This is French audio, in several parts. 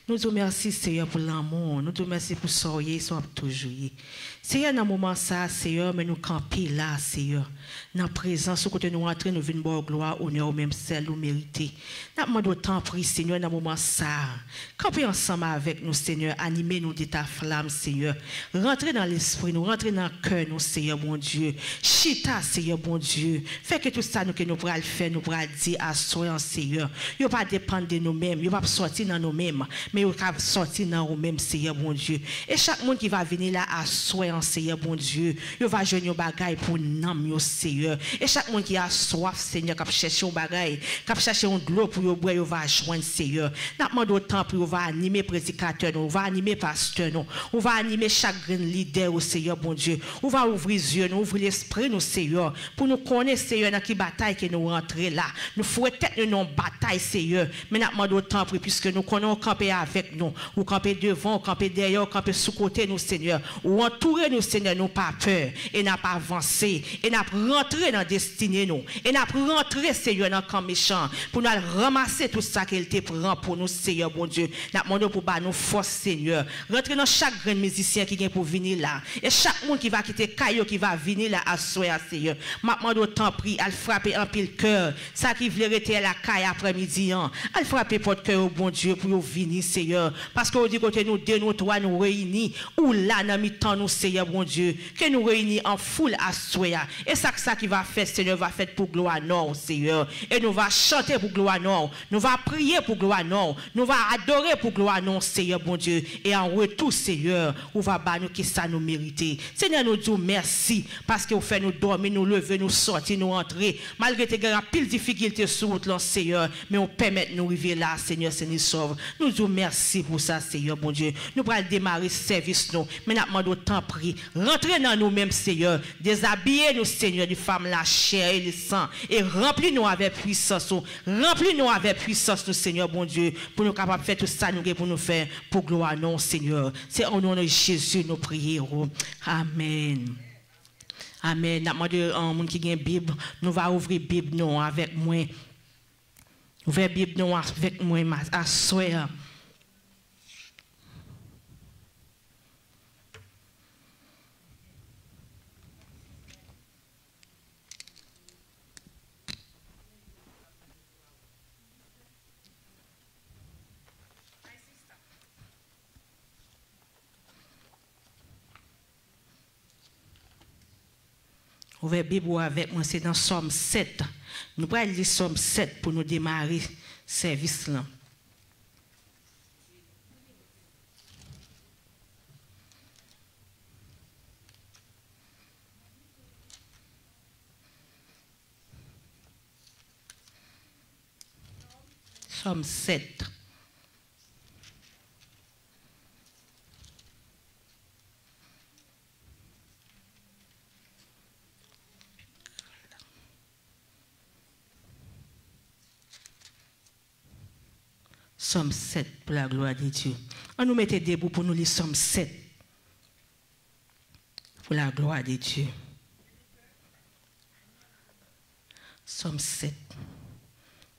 Nous te remercions, Seigneur, pour l'amour. Nous te remercions pour soyez, soit toujours. Seigneur, dans le moment ça, Seigneur, mais nous camper là, Seigneur. Dans la présence, au côté nous rentrer, nous venons boire gloire, honneur, même celle nous mériter. Nous demandons autant, prie, Seigneur, dans le moment ça. Camper ensemble avec nous, Seigneur. Animer nous de ta flamme, Seigneur. Rentrer dans l'esprit, nous rentrer dans le cœur, nous, Seigneur, mon Dieu. Chita, Seigneur, mon Dieu. Fait que tout ça, nous, que nous pourrons le faire, nous pourrons dire à soi, Seigneur. Il ne pas dépendre de nous-mêmes, il ne pas sortir dans nous-mêmes, mais il va sortir dans nous-mêmes, Seigneur, mon Dieu. Et chaque monde qui va venir là à soi, Seigneur, mon Dieu, il va jeûner au bagaille pour nous, Seigneur. Et chaque monde qui a soif, Seigneur, qui cherche un bagaille, qui cherche un de l'eau pour boire, il va joindre, Seigneur. Nous demandons autant pour il va animer prédicateur, on va animer pasteur, on va animer chaque grand leader, au Seigneur, mon Dieu. On va ouvrir les yeux, nous ouvrir l'esprit, nous, Seigneur, pour nous connaître, Seigneur, dans quelle bataille que nous rentrons là. Nous fouettons nos batailles, Seigneur. Mais nous demandons autant pour puisque nous connaissons camper avec nous, ou camper devant, ou camper derrière, ou camper sous côté, nous, Seigneur, ou entourer nous, Seigneur, nous pas peur, et n'a pas avancé, et n'a pas rentré dans la destinée, nous, et n'a pas rentré, Seigneur, dans le camp méchant, pour nous ramasser tout ça qu'il te prend pour nous, Seigneur, bon Dieu. N'a demandé pour nous force, Seigneur. Rentrer dans chaque grand musicien qui vient pour venir là, et chaque monde qui va quitter Caillou, qui va venir là à soir, Seigneur. M'a demandé autant prix, à frapper en pile cœur, ça qui voulait rester à la caille après-midi, à frapper pour cœur au bon Dieu, pour venir, Seigneur. Parce qu'on dit que nous deux, nous trois, nous réunis, ou là, dans mi-temps, nous, Seigneur, bon Dieu, que nous réunis en foule à soya. Et ça qui va faire, Seigneur, va faire pour gloire non, Seigneur. Et nous va chanter pour gloire non. Nous va prier pour gloire non. Nous va adorer pour gloire non, Seigneur, bon Dieu. Et en retour, Seigneur, on va battre nous qui ça nous mériter. Seigneur, nous disons merci parce que vous faites nous dormir, nous lever, nous sortir, nous entrer. Malgré tes grandes pile difficultés sur route, Seigneur, mais on permet de nous arriver là, Seigneur, c'est nous sauve. Nous disons merci pour ça, Seigneur, bon Dieu. Nous allons démarrer ce service, nous. Mais nous demandons autant prix. Rentrez dans nous-mêmes, Seigneur. Déshabillez nous, Seigneur, des femmes la chair et le sang. Et remplis-nous avec puissance. Remplis-nous avec puissance, nous, Seigneur, bon Dieu. Pour nous capables de faire tout ça, nous pour nous faire pour gloire, non, Seigneur. C'est au nom de Jésus, nous prions. Amen. Amen. Nous demandons à monde qui a une Bible, nous va ouvrir la Bible non, avec moi. Ouvrir la Bible non, avec moi, à soir. Ouvrez la Bible avec moi, c'est dans Somme 7. Nous allons lire Somme 7 pour nous démarrer le service là. Somme 7. Somme 7 pour la gloire de Dieu. On nous mettait debout pour nous lire Somme 7 pour la gloire de Dieu. Somme 7.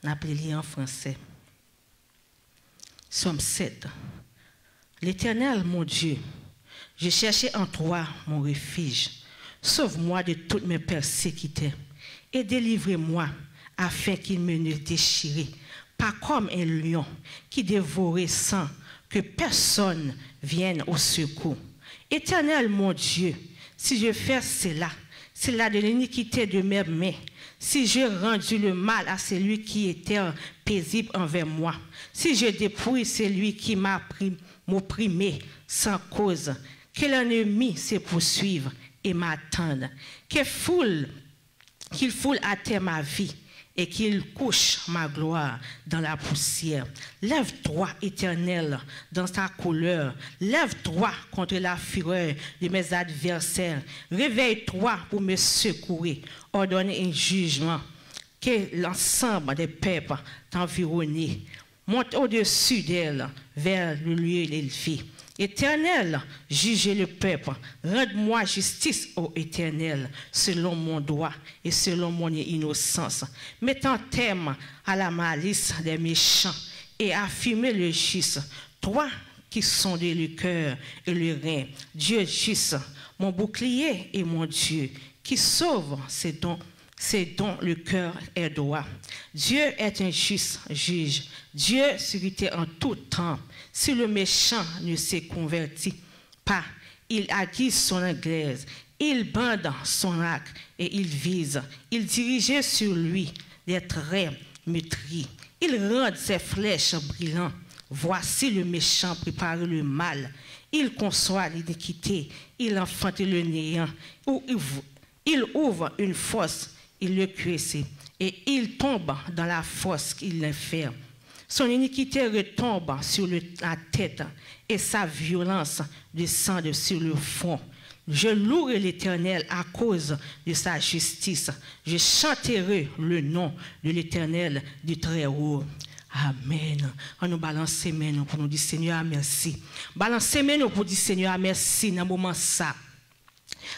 On appelle lire en français. Somme 7. L'Éternel, mon Dieu, je cherchais en toi mon refuge. Sauve-moi de toutes mes persécuteurs et délivrez-moi afin qu'il me ne déchire pas comme un lion qui dévorait sans que personne vienne au secours. Éternel mon Dieu, si je fais cela, c'est là de l'iniquité de mes mains. Si j'ai rendu le mal à celui qui était paisible envers moi, si je dépouille celui qui m'a opprimé sans cause, que l'ennemi se poursuive et m'attende, qu'il foule à terre ma vie, et qu'il couche ma gloire dans la poussière. Lève-toi, Éternel, dans ta couleur. Lève-toi contre la fureur de mes adversaires. Réveille-toi pour me secourir. Ordonne un jugement que l'ensemble des peuples t'environnent. Monte au-dessus d'elle vers le lieu élevé. Éternel, jugez le peuple, rende-moi justice, ô Éternel, selon mon droit et selon mon innocence. Mets un terme à la malice des méchants et affirmer le juste. Toi qui sondez le cœur et le rein, Dieu juste, mon bouclier et mon Dieu, qui sauve c'est dont le cœur est droit. Dieu est un juste juge. Dieu sécurité en tout temps. Si le méchant ne se convertit pas, il acquise son anglaise, il bande son arc et il vise. Il dirige sur lui des traits meurtris. Il rend ses flèches brillantes. Voici le méchant prépare le mal. Il conçoit l'iniquité. Il enfante le néant. Il ouvre une fosse. Il le cueille et il tombe dans la fosse qu'il enferme. Son iniquité retombe sur la tête et sa violence descend sur le front. Je louerai l'Éternel à cause de sa justice. Je chanterai le nom de l'Éternel du Très-Haut. Amen. On nous balance les mains pour nous dire Seigneur merci. Balance les mains pour dire Seigneur merci dans le moment ça.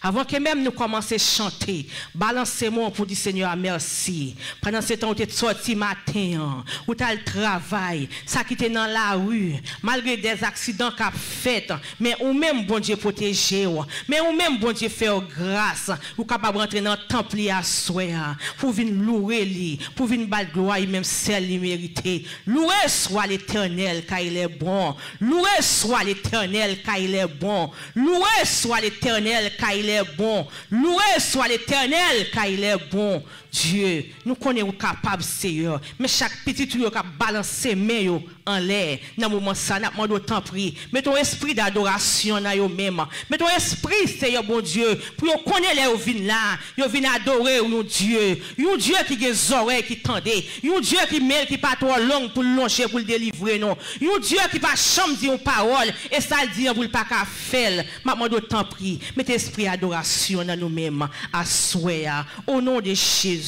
Avant que même nous commencions à chanter, balancez-moi pour dire Seigneur merci. Pendant ce temps où tu es sorti matin, où tu as le travail, ça qui était dans la rue, malgré des accidents qu'a fait, mais ou même bon Dieu protéger, mais ou même bon Dieu faire grâce, ou capable rentrer dans le temple à soi, pour venir louer lui, pour venir battre gloire et même celle qui mérité. Loué soit l'Éternel car il est bon. Loué soit l'Éternel car il est bon. Loué soit l'Éternel car il est bon. Loué soit l'Éternel car il est bon. Dieu, nous connaissons capable Seigneur, mais chaque petit tuyau qui a balancé main en l'air, dans le moment ça, nous demandons autant prier. Mets ton esprit d'adoration dans eux même. Mets ton esprit, Seigneur bon Dieu, pour qu'on connaisse les vins là, ils viennent adorer un Dieu. Un Dieu qui a des oreilles qui tendent. Un Dieu qui mêle qui pas trop long pour le longer, pour le délivrer non. Un Dieu qui pas chambre dire une parole et ça le dit pour le pas qu'à faire. M'a demandé autant prier. Mets esprit d'adoration dans nous mêmes à souhait au nom de Jésus.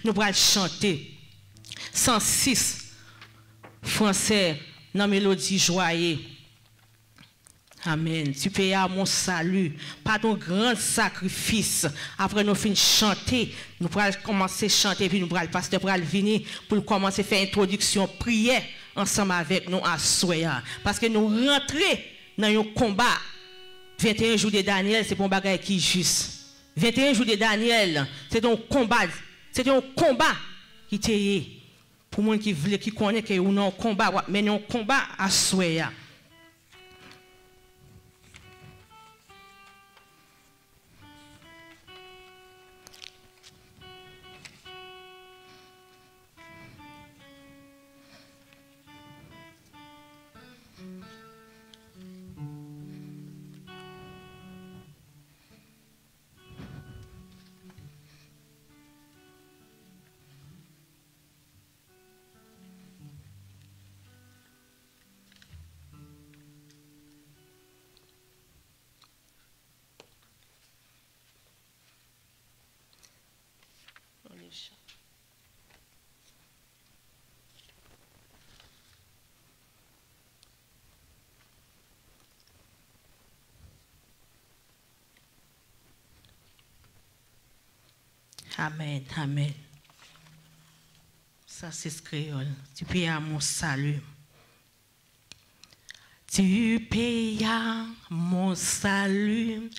Nous allons chanter 106 français dans la mélodie joyeuse. Amen. Tu payes à mon salut par ton grand sacrifice. Après nous finissons chanter, nous allons commencer à chanter, puis nous allons le pasteur pour venir pour commencer à faire introduction, prière ensemble avec nous à Soya. Parce que nous rentrons dans un combat. 21 jours de Daniel, c'est pour un bagage qui est juste. 21 jours de Daniel, c'est un combat. C'est un combat qui était pour moi qui voulait, qui connaît que nous avons un combat, mais nous avons un combat à souhait. Amen, amen. Ça c'est ce créole. Tu payes à mon salut. Tu payes à mon salut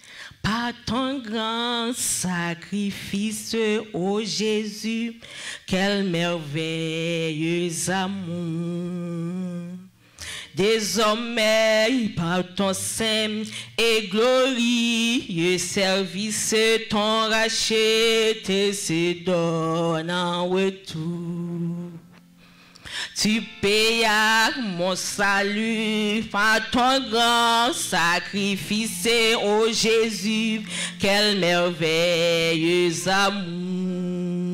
par ton grand sacrifice, ô Jésus. Quel merveilleux amour. Désormais, par ton saint et glorieux service, ton racheté se donne en retour. Tu payes mon salut par ton grand sacrifice, ô Jésus. Quel merveilleux amour.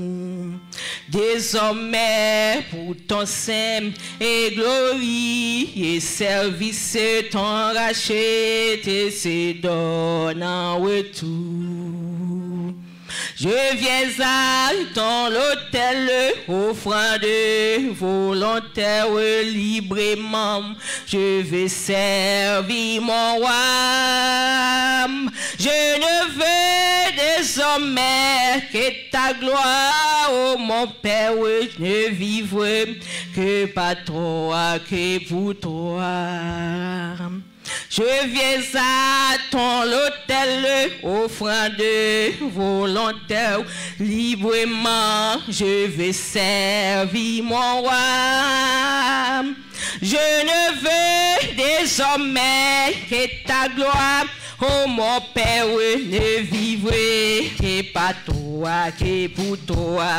Désormais, pour ton saint et glorieux service, ton racheté se donne en retour. Je viens à dans l'autel, offrande volontaire librement. Je vais servir mon roi. Je ne veux désormais que ta gloire, oh mon Père, je ne vivrai que par toi, que pour toi. Je viens à ton autel, offrande volontaire, librement, je vais servir mon roi. Je ne veux désormais que ta gloire, oh mon Père, ne vivrai que par toi, que pour toi.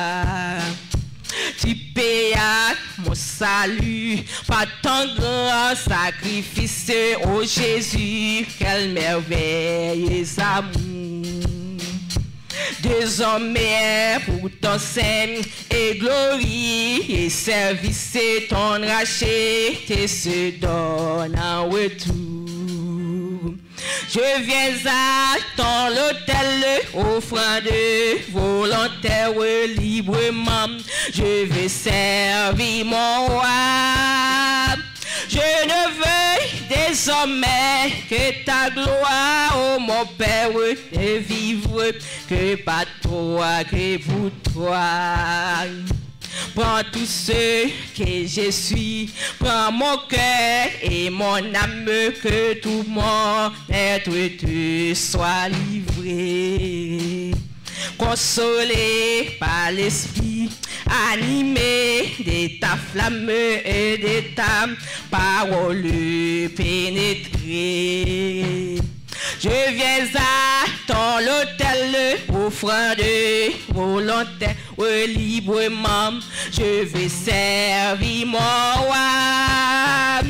Tu payas mon salut par ton grand sacrifice, oh Jésus, quel merveilleux amour. Désormais, pour ton sein et gloire et service, ton rachet te se donne en retour. Je viens à ton autel, offrande volontaire librement. Je vais servir mon roi. Je ne veux désormais que ta gloire, oh mon Père, ne vivre que par toi, que pour toi. Prends tout ce que je suis, prends mon cœur et mon âme, que tout mon être te soit livré. Consolé par l'esprit, animé de ta flamme et de ta parole pénétrée. Je viens à ton autel, offrande volontaire, librement, je vais servir mon roi.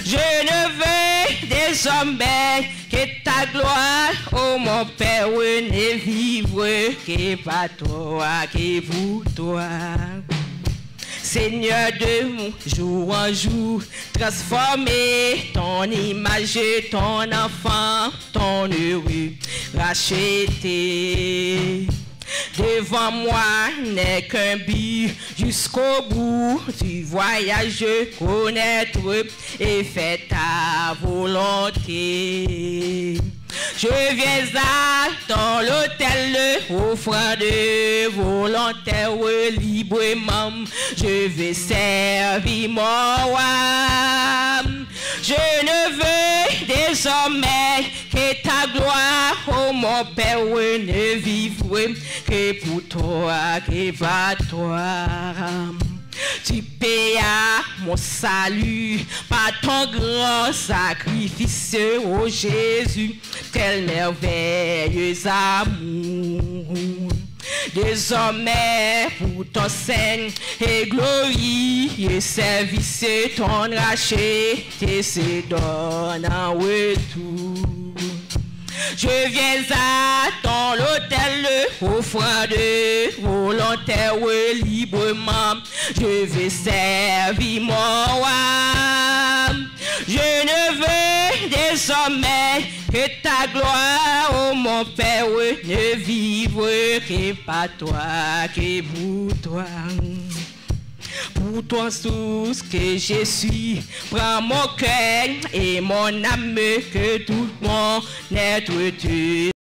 Je ne veux désormais que ta gloire, oh mon Père, ne vivre que par toi, que pour toi. Seigneur de mon jour en jour, transformer ton image, ton enfant, ton heureux racheté. Devant moi n'est qu'un but jusqu'au bout du voyage, connaître et faire ta volonté. Je viens à ton autel, offrande volontaire librement. Je vais servir mon roi. Je ne veux désormais que ta gloire, oh mon Père, ne vivre que pour toi, que par toi. Tu payas mon salut par ton grand sacrifice, oh Jésus, quel merveilleux amour. Désormais, pour ton sein et gloire et service, ton rachet te se donne en retour. Je viens à ton autel, offrande volontaire librement. Je vais servir mon roi. Je ne veux désormais que ta gloire, oh mon Père, ne vivre que par toi, que pour toi. Pour toi, source que je suis, prends mon cœur et mon âme, que tout mon être te